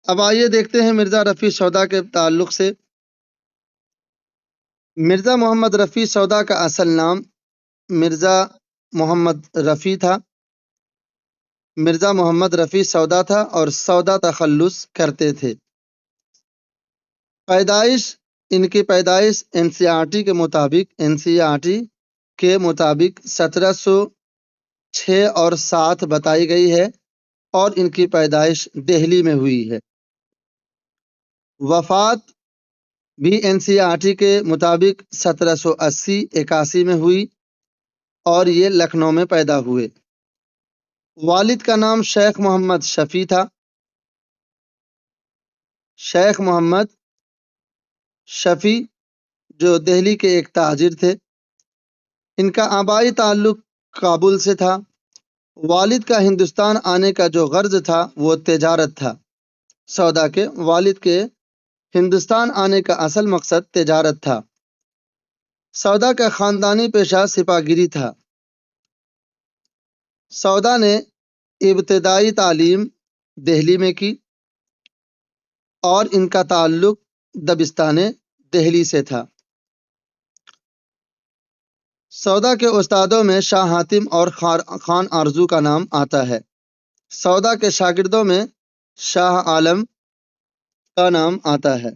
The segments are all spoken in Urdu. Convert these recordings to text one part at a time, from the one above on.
اب آئیے دیکھتے ہیں مرزا رفیع سودا کے تعلق سے۔ مرزا محمد رفیع سودا کا اصل نام مرزا محمد رفیع تھا۔ مرزا محمد رفیع سودا تھا اور سودا تخلص کرتے تھے۔ ان کی پیدائش NCERT کے مطابق 1706 اور 7 بتائی گئی ہے اور ان کی پیدائش دہلی میں ہوئی ہے۔ وفات بھی NCERT کے مطابق 1780-81 میں ہوئی اور یہ لکھنؤ میں پیدا ہوئے۔ والد کا نام شیخ محمد شفیع تھا۔ شیخ محمد شفیع جو دہلی کے ایک تاجر تھے۔ ان کا آبائی تعلق کابل سے تھا۔ والد کا ہندوستان آنے کا جو غرض تھا وہ تجارت تھا۔ سودا کے والد کے ہندوستان آنے کا اصل مقصد تجارت تھا۔ سودا کا خاندانی پیشہ سپاہیگری تھا۔ سودا نے ابتدائی تعلیم دہلی میں کی اور ان کا تعلق دبستان دہلی سے تھا۔ سودا کے استادوں میں شاہ حاتم اور خان آرزو کا نام آتا ہے۔ سودا کے شاگردوں میں شاہ عالم کا نام آتا ہے۔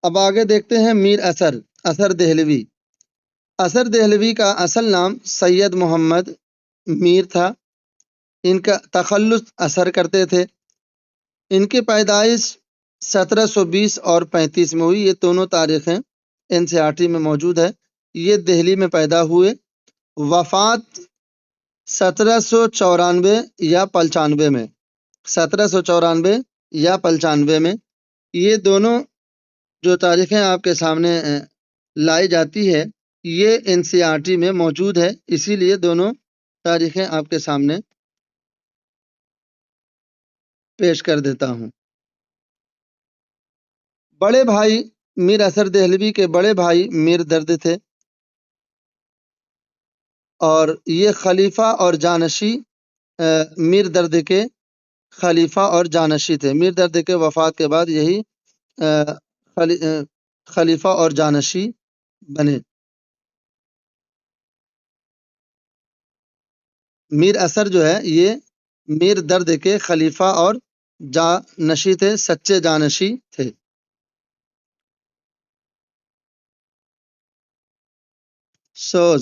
اب آگے دیکھتے ہیں میر اثر دہلوی۔ اثر دہلوی کا اصل نام سید محمد میر تھا۔ ان کا تخلص اثر کرتے تھے۔ ان کی پیدائش 1720 اور 35 میں ہوئی۔ یہ دونوں تاریخیں NCERT میں موجود ہے۔ یہ دہلی میں پیدا ہوئے۔ وفات 1794 یا 95 میں 1794 یا 95 میں۔ یہ دونوں جو تاریخیں آپ کے سامنے لائی جاتی ہے یہ NCERT میں موجود ہے، اسی لیے دونوں تاریخیں آپ کے سامنے پیش کر دیتا ہوں۔ بڑے بھائی میر اثر دہلوی کے بڑے بھائی میر درد تھے اور یہ خلیفہ اور جانشی میر درد کے خلیفہ اور جانشی تھے۔ میر درد کے وفات کے بعد یہی خلیفہ اور جانشی بنے۔ میر اثر جو ہے یہ میر درد کے خلیفہ اور جانشی تھے، سچے جانشی تھے۔ سوز